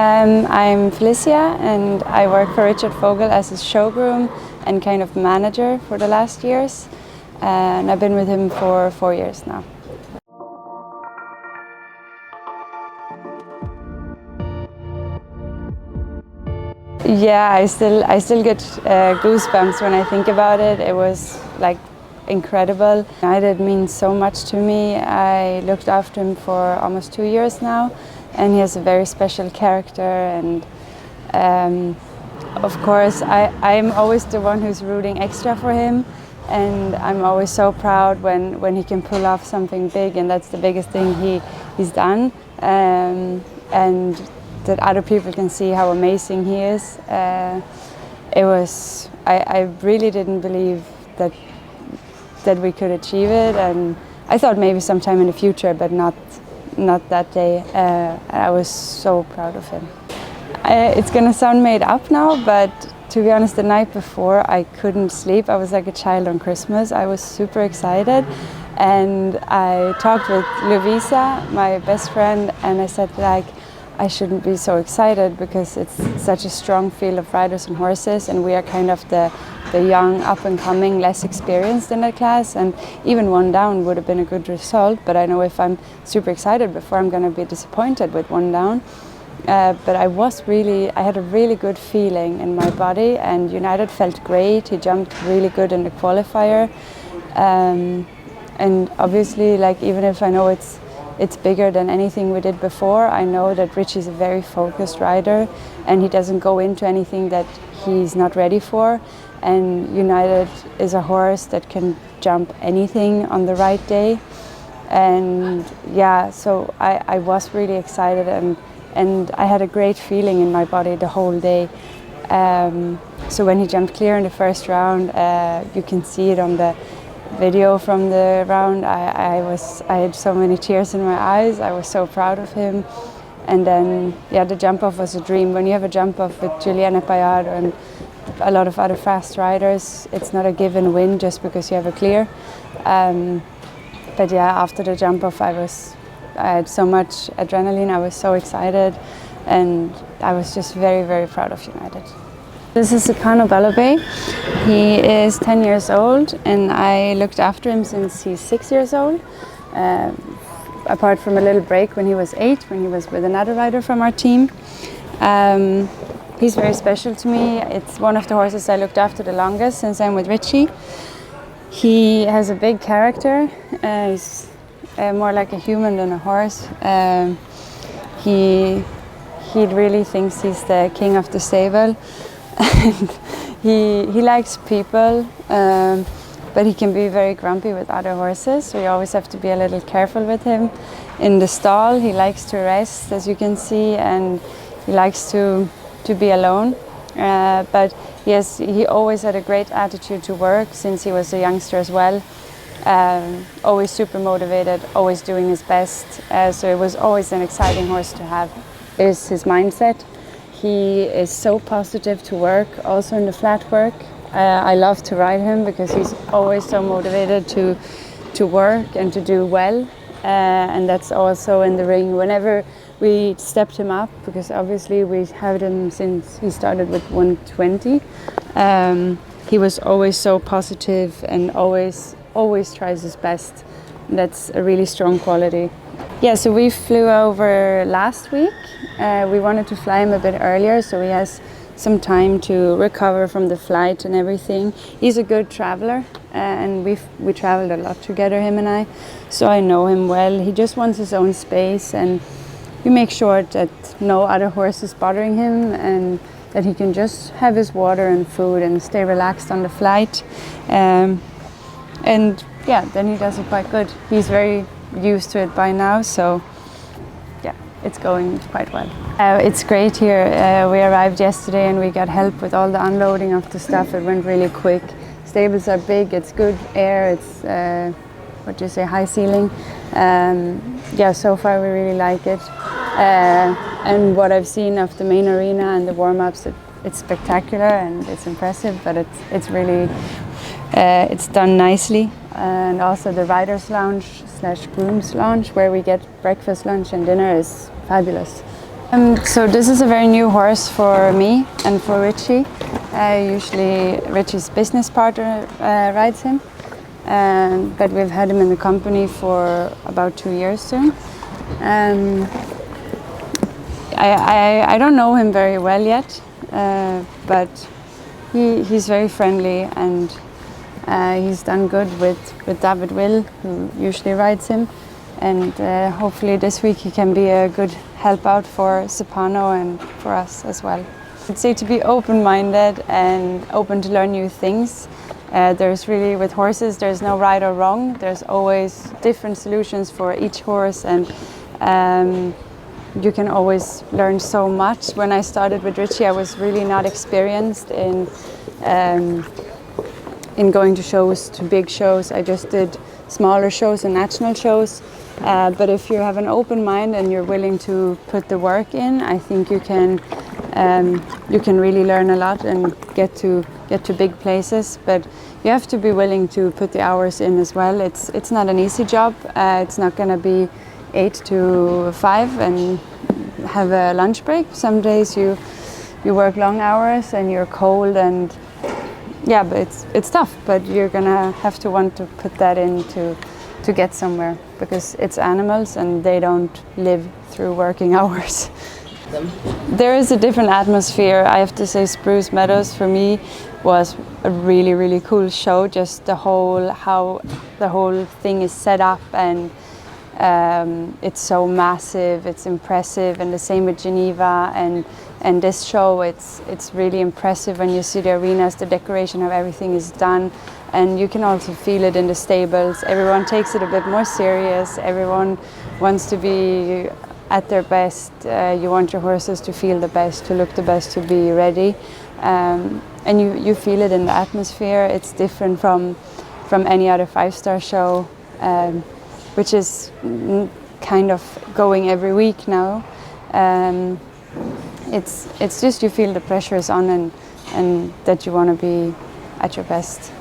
I'm Felicia and I work for Richard Vogel as his show groom and kind of manager for the last years. And I've been with him for 4 years now. Yeah, I still get goosebumps when I think about it. It was like incredible. United means so much to me. I looked after him for almost 2 years now, and he has a very special character. And of course, I'm always the one who's rooting extra for him, and I'm always so proud when he can pull off something big, and that's the biggest thing he's done. And that other people can see how amazing he is. I really didn't believe that we could achieve it, and I thought maybe sometime in the future, but not that day. I was so proud of him. It's gonna sound made up now, but to be honest, the night before I couldn't sleep. I was like a child on Christmas. I was super excited, and I talked with Lovisa, my best friend, and I said, like, I shouldn't be so excited because it's such a strong field of riders and horses, and we are kind of the young, up and coming, less experienced in that class, and even 1 down would have been a good result. But I know if I'm super excited before, I'm going to be disappointed with 1 down. But I had a really good feeling in my body, and United felt great. He jumped really good in the qualifier, and obviously, like, even if I know it's bigger than anything we did before, I know that Richie's a very focused rider and he doesn't go into anything that he's not ready for. And United is a horse that can jump anything on the right day. And yeah, so I was really excited, and I had a great feeling in my body the whole day. So when he jumped clear in the first round, you can see it on the video from the round. I had so many tears in my eyes. I was so proud of him. And then, yeah, the jump off was a dream. When you have a jump off with Juliana Payard and a lot of other fast riders, it's not a given win just because you have a clear. But yeah, after the jump off, I had so much adrenaline. I was so excited, and I was just very, very proud of United. This is Sukarno Balobe. He is 10 years old, and I looked after him since he's 6 years old. Apart from a little break when he was 8, when he was with another rider from our team. He's very special to me. It's one of the horses I looked after the longest since I'm with Richie. He has a big character. He's more like a human than a horse. He really thinks he's the king of the stable. And he likes people, but he can be very grumpy with other horses, so you always have to be a little careful with him. In the stall, he likes to rest, as you can see, and he likes to be alone. But he always had a great attitude to work since he was a youngster as well. Always super motivated, always doing his best. So it was always an exciting horse to have. Is his mindset. He is so positive to work, also in the flat work. I love to ride him because he's always so motivated to work and to do well. And that's also in the ring. Whenever we stepped him up, because obviously we had him since he started with 120, he was always so positive and always tries his best. That's a really strong quality. Yeah, so we flew over last week. We wanted to fly him a bit earlier, so he has some time to recover from the flight and everything. He's a good traveler, and we traveled a lot together, him and I, so I know him well. He just wants his own space, and we make sure that no other horse is bothering him, and that he can just have his water and food and stay relaxed on the flight. And yeah, then he does it quite good. He's very used to it by now, so yeah, it's going quite well. It's great here. We arrived yesterday and we got help with all the unloading of the stuff. It went really quick. Stables are big, it's good air, it's high ceiling. Yeah, so far we really like it. And what I've seen of the main arena and the warm-ups, it's spectacular and it's impressive, but it's really it's done nicely. And also the riders lounge / groom's lounge, where we get breakfast, lunch and dinner, is fabulous. So this is a very new horse for me and for Richie. Usually Richie's business partner rides him, but we've had him in the company for about 2 years soon. I don't know him very well yet, but he's very friendly, and he's done good with David Will, who usually rides him, and hopefully this week he can be a good help out for Sepano and for us as well. I'd say to be open-minded and open to learn new things. There's really, with horses, there's no right or wrong. There's always different solutions for each horse, and you can always learn so much. When I started with Richie, I was really not experienced in going to shows, to big shows. I just did smaller shows and national shows. But if you have an open mind and you're willing to put the work in, I think you can really learn a lot and get to big places. But you have to be willing to put the hours in as well. It's not an easy job. It's not going to be 8 to 5 and have a lunch break. Some days you work long hours and you're cold, and yeah, but it's tough. But you're gonna have to want to put that in to get somewhere, because it's animals and they don't live through working hours. There is a different atmosphere. I have to say Spruce Meadows for me was a really, really cool show. Just how the whole thing is set up, and it's so massive, it's impressive, and the same with Geneva and this show. It's really impressive when you see the arenas, the decoration, how everything is done, and you can also feel it in the stables. Everyone takes it a bit more serious. Everyone wants to be at their best. You want your horses to feel the best, to look the best, to be ready, and you feel it in the atmosphere. It's different from any other 5-star show, which is kind of going every week now. It's just you feel the pressure is on, and that you want to be at your best.